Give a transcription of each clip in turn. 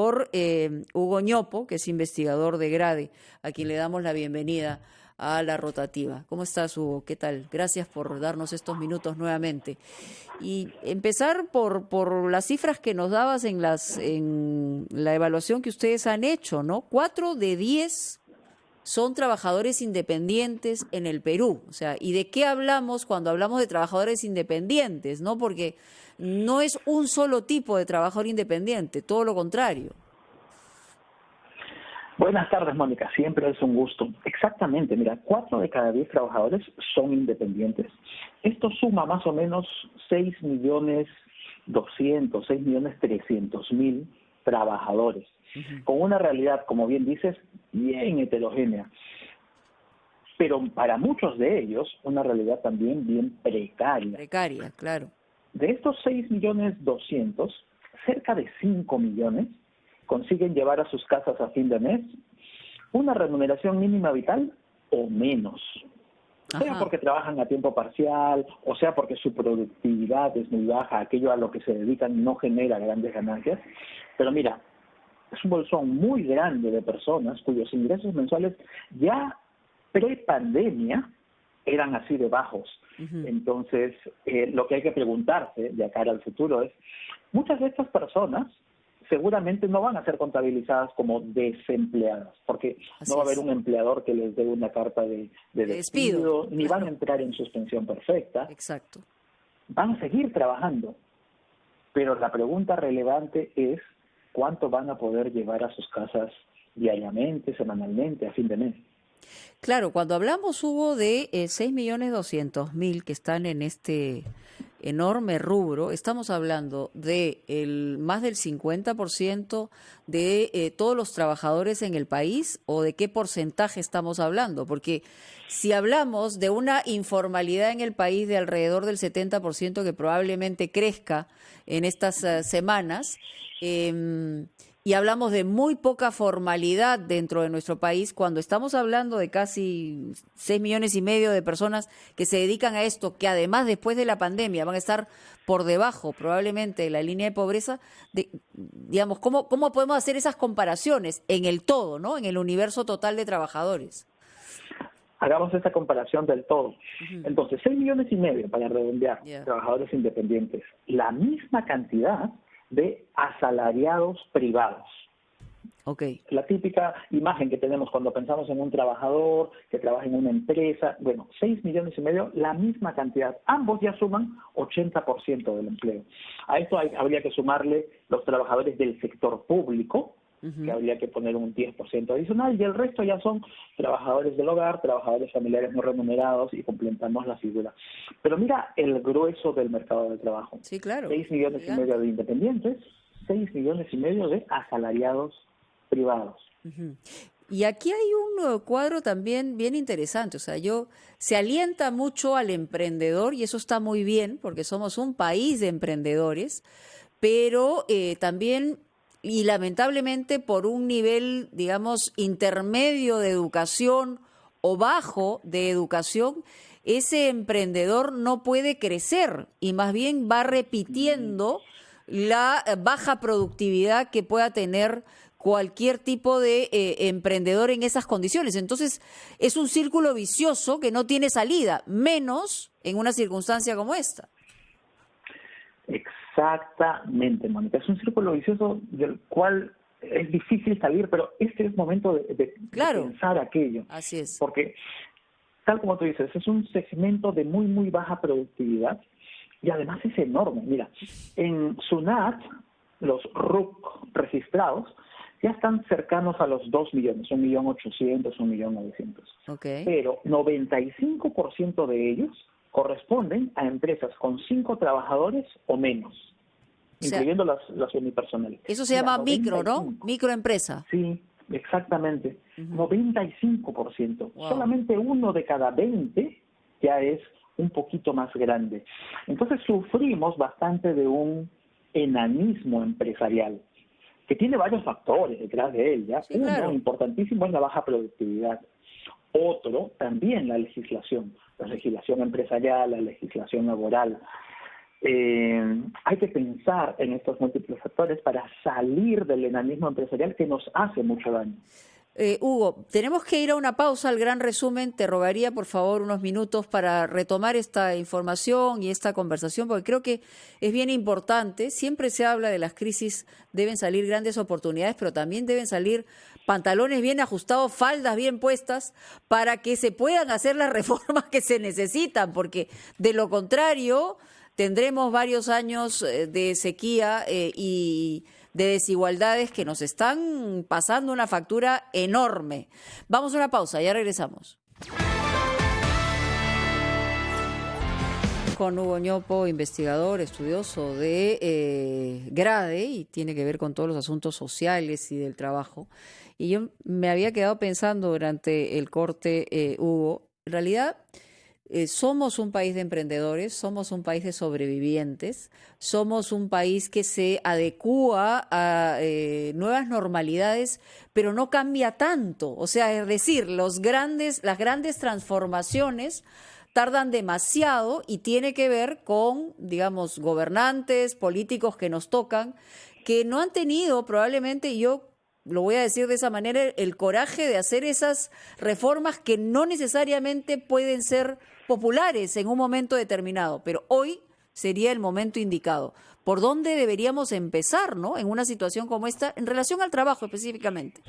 por Hugo Ñopo, que es investigador de Grade, a quien le damos la bienvenida a la rotativa. ¿Cómo estás, Hugo? ¿Qué tal? Gracias por darnos estos minutos nuevamente. Y empezar por las cifras que nos dabas en la evaluación que ustedes han hecho, ¿no? 4 de 10 son trabajadores independientes en el Perú. O sea, ¿y de qué hablamos cuando hablamos de trabajadores independientes? ¿No? Porque no es un solo tipo de trabajador independiente, todo lo contrario. Buenas tardes, Mónica. Siempre es un gusto. Exactamente. Mira, 4 de cada 10 trabajadores son independientes. Esto suma más o menos 6.200.000, 6.300.000 trabajadores, con una realidad, como bien dices, bien heterogénea. Pero para muchos de ellos, una realidad también bien precaria. Precaria, claro. De estos 6.200.000, cerca de 5 millones consiguen llevar a sus casas a fin de mes una remuneración mínima vital o menos. Sea porque trabajan a tiempo parcial, o sea porque su productividad es muy baja, aquello a lo que se dedican no genera grandes ganancias. Pero mira, es un bolsón muy grande de personas cuyos ingresos mensuales ya pre-pandemia eran así de bajos. Entonces, lo que hay que preguntarse de cara al futuro es, muchas de estas personas seguramente no van a ser contabilizadas como desempleadas, porque no va a haber un empleador que les dé una carta de despido, ni van a entrar en suspensión perfecta. Exacto. Van a seguir trabajando, pero la pregunta relevante es cuánto van a poder llevar a sus casas diariamente, semanalmente, a fin de mes. Claro, cuando hablamos, Hugo, de 6.200.000 que están en este enorme rubro, estamos hablando de más del 50% de todos los trabajadores en el país, ¿o de qué porcentaje estamos hablando? Porque si hablamos de una informalidad en el país de alrededor del 70%, que probablemente crezca en estas semanas, y hablamos de muy poca formalidad dentro de nuestro país, cuando estamos hablando de casi 6,5 millones de personas que se dedican a esto, que además después de la pandemia van a estar por debajo probablemente de la línea de pobreza, digamos, ¿cómo podemos hacer esas comparaciones en el todo, ¿no? En el universo total de trabajadores? Hagamos esa comparación del todo. Entonces, 6,5 millones, para redondear, trabajadores independientes, la misma cantidad de asalariados privados. Okay. La típica imagen que tenemos cuando pensamos en un trabajador que trabaja en una empresa, 6,5 millones, la misma cantidad. Ambos ya suman 80% del empleo. A esto habría que sumarle los trabajadores del sector público, que habría que poner un 10% adicional, y el resto ya son trabajadores del hogar, trabajadores familiares no remunerados, y completamos la figura. Pero mira el grueso del mercado de trabajo. Sí, claro. 6,5 millones de independientes, 6,5 millones de asalariados privados. Y aquí hay un cuadro también bien interesante, o sea, se alienta mucho al emprendedor, y eso está muy bien, porque somos un país de emprendedores, pero también, y lamentablemente por un nivel, digamos, intermedio de educación o bajo de educación, ese emprendedor no puede crecer y más bien va repitiendo la baja productividad que pueda tener cualquier tipo de emprendedor en esas condiciones. Entonces, es un círculo vicioso que no tiene salida, menos en una circunstancia como esta. Exactamente, Mónica. Es un círculo vicioso del cual es difícil salir, pero este es el momento de pensar aquello. Así es. Porque, tal como tú dices, es un segmento de muy, muy baja productividad y además es enorme. Mira, en SUNAT, los RUC registrados ya están cercanos a los 2 millones, 1.800.000, 1.900.000. Okay. Pero 95% de ellos corresponden a empresas con 5 trabajadores o menos, incluyendo las unipersonales. Eso se llama micro, ¿no? Microempresa. Sí, exactamente. 95%. Wow. Solamente 1 de cada 20 ya es un poquito más grande. Entonces sufrimos bastante de un enanismo empresarial, que tiene varios factores detrás de él, ¿ya? Sí, claro. Uno importantísimo es la baja productividad. Otro, también la legislación empresarial, la legislación laboral. Hay que pensar en estos múltiples factores para salir del enanismo empresarial que nos hace mucho daño. Hugo, tenemos que ir a una pausa, al gran resumen. Te rogaría, por favor, unos minutos para retomar esta información y esta conversación, porque creo que es bien importante. Siempre se habla de las crisis, deben salir grandes oportunidades, pero también deben salir pantalones bien ajustados, faldas bien puestas, para que se puedan hacer las reformas que se necesitan, porque de lo contrario tendremos varios años de sequía y de desigualdades que nos están pasando una factura enorme. Vamos a una pausa, ya regresamos. Con Hugo Ñopo, investigador, estudioso de Grade, y tiene que ver con todos los asuntos sociales y del trabajo. Y yo me había quedado pensando durante el corte, Hugo, en realidad somos un país de emprendedores, somos un país de sobrevivientes, somos un país que se adecúa a nuevas normalidades, pero no cambia tanto. O sea, es decir, las grandes transformaciones tardan demasiado y tiene que ver con, digamos, gobernantes, políticos que nos tocan, que no han tenido probablemente, y yo lo voy a decir de esa manera, el coraje de hacer esas reformas que no necesariamente pueden ser populares en un momento determinado, pero hoy sería el momento indicado. ¿Por dónde deberíamos empezar, ¿no?, en una situación como esta, en relación al trabajo específicamente?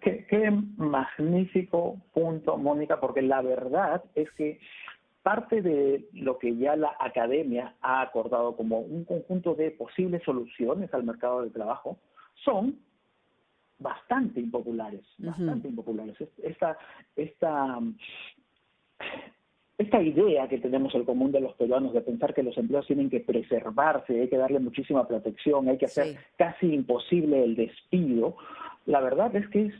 Qué magnífico punto, Mónica, porque la verdad es que parte de lo que ya la academia ha acordado como un conjunto de posibles soluciones al mercado de trabajo son bastante impopulares, bastante impopulares. Esta idea que tenemos el común de los peruanos de pensar que los empleos tienen que preservarse, hay que darle muchísima protección, hay que hacer casi imposible el despido, la verdad es que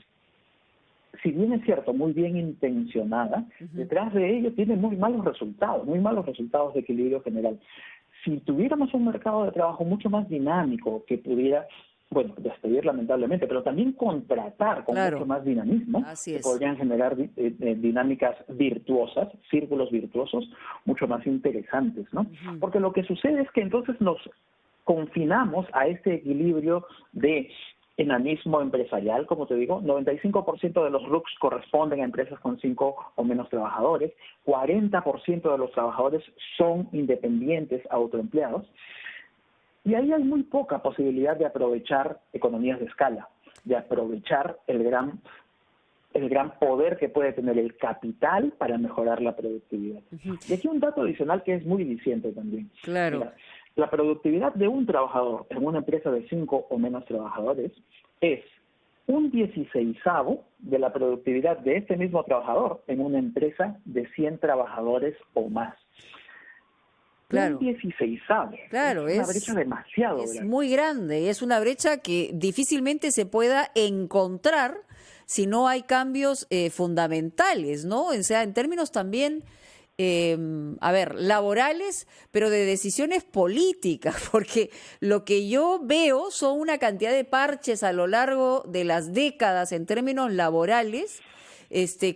si bien es cierto, muy bien intencionada, detrás de ello tiene muy malos resultados de equilibrio general. Si tuviéramos un mercado de trabajo mucho más dinámico que pudiera, bueno, despedir lamentablemente, pero también contratar con mucho más dinamismo, que podrían generar dinámicas virtuosas, círculos virtuosos, mucho más interesantes, ¿no? Porque lo que sucede es que entonces nos confinamos a este equilibrio de enanismo empresarial, como te digo, 95% de los RUCs corresponden a empresas con 5 o menos trabajadores, 40% de los trabajadores son independientes, autoempleados, y ahí hay muy poca posibilidad de aprovechar economías de escala, de aprovechar el gran poder que puede tener el capital para mejorar la productividad. Y aquí un dato adicional que es muy diciente también. Claro. Mira, la productividad de un trabajador en una empresa de 5 o menos trabajadores es un 16avo de la productividad de este mismo trabajador en una empresa de 100 trabajadores o más. Claro. Un 16avo. Claro, es una brecha demasiado grande. Es muy grande, es una brecha que difícilmente se pueda encontrar si no hay cambios fundamentales, ¿no? O sea, en términos también laborales, pero de decisiones políticas, porque lo que yo veo son una cantidad de parches a lo largo de las décadas en términos laborales,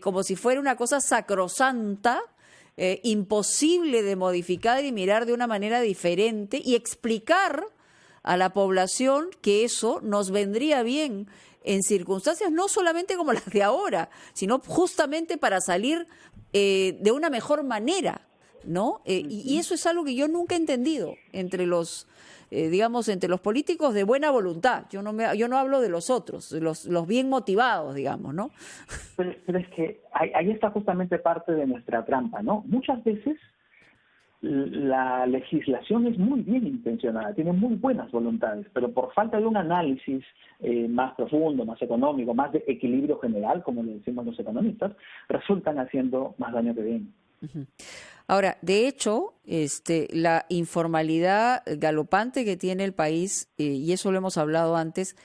como si fuera una cosa sacrosanta, imposible de modificar y mirar de una manera diferente y explicar a la población que eso nos vendría bien en circunstancias no solamente como las de ahora, sino justamente para salir de una mejor manera, ¿no? Y eso es algo que yo nunca he entendido entre los, entre los políticos de buena voluntad. Yo no hablo de los otros, los bien motivados, digamos, ¿no? Pero es que ahí está justamente parte de nuestra trampa, ¿no? Muchas veces la legislación es muy bien intencionada, tiene muy buenas voluntades, pero por falta de un análisis más profundo, más económico, más de equilibrio general, como le decimos los economistas, resultan haciendo más daño que bien. Ahora, de hecho, la informalidad galopante que tiene el país, y eso lo hemos hablado antes,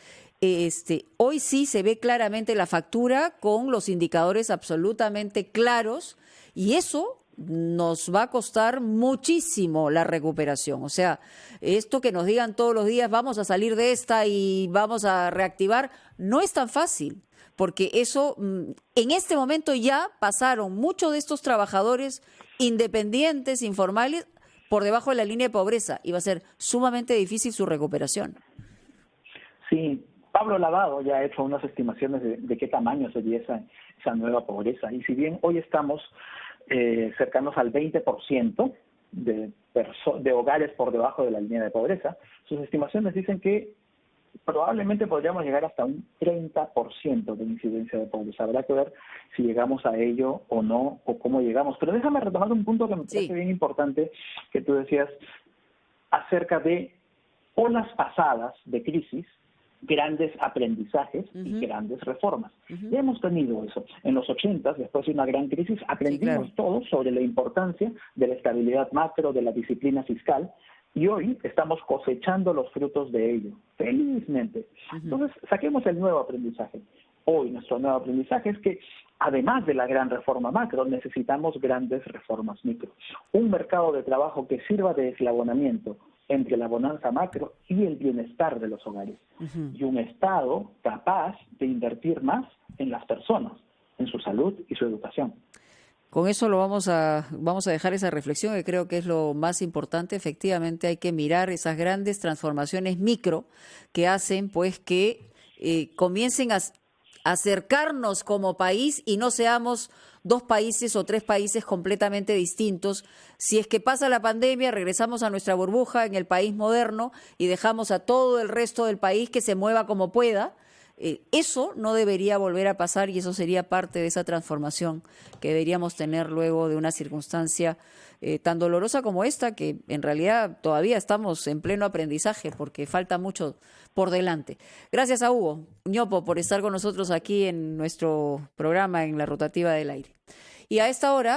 hoy sí se ve claramente la factura con los indicadores absolutamente claros, y eso nos va a costar muchísimo la recuperación. O sea, esto que nos digan todos los días, vamos a salir de esta y vamos a reactivar, no es tan fácil, porque eso, en este momento ya pasaron muchos de estos trabajadores independientes, informales, por debajo de la línea de pobreza, y va a ser sumamente difícil su recuperación. Sí, Pablo Lavado ya ha hecho unas estimaciones de qué tamaño sería esa nueva pobreza. Y si bien hoy estamos cercanos al 20% de hogares por debajo de la línea de pobreza, sus estimaciones dicen que probablemente podríamos llegar hasta un 30% de incidencia de pobreza. Habrá que ver si llegamos a ello o no, o cómo llegamos. Pero déjame retomar un punto que me parece bien importante, que tú decías acerca de olas pasadas de crisis, grandes aprendizajes y grandes reformas. Ya hemos tenido eso. En los 80, después de una gran crisis, aprendimos todos sobre la importancia de la estabilidad macro, de la disciplina fiscal, y hoy estamos cosechando los frutos de ello, felizmente. Entonces, saquemos el nuevo aprendizaje. Hoy nuestro nuevo aprendizaje es que, además de la gran reforma macro, necesitamos grandes reformas micro. Un mercado de trabajo que sirva de eslabonamiento entre la bonanza macro y el bienestar de los hogares. Y un Estado capaz de invertir más en las personas, en su salud y su educación. Con eso vamos a dejar esa reflexión, que creo que es lo más importante. Efectivamente, hay que mirar esas grandes transformaciones micro que hacen pues que comiencen a acercarnos como país y no seamos dos países o tres países completamente distintos. Si es que pasa la pandemia, regresamos a nuestra burbuja en el país moderno y dejamos a todo el resto del país que se mueva como pueda. Eso no debería volver a pasar, y eso sería parte de esa transformación que deberíamos tener luego de una circunstancia tan dolorosa como esta, que en realidad todavía estamos en pleno aprendizaje porque falta mucho por delante. Gracias a Hugo Ñopo por estar con nosotros aquí en nuestro programa en la Rotativa del Aire. Y a esta hora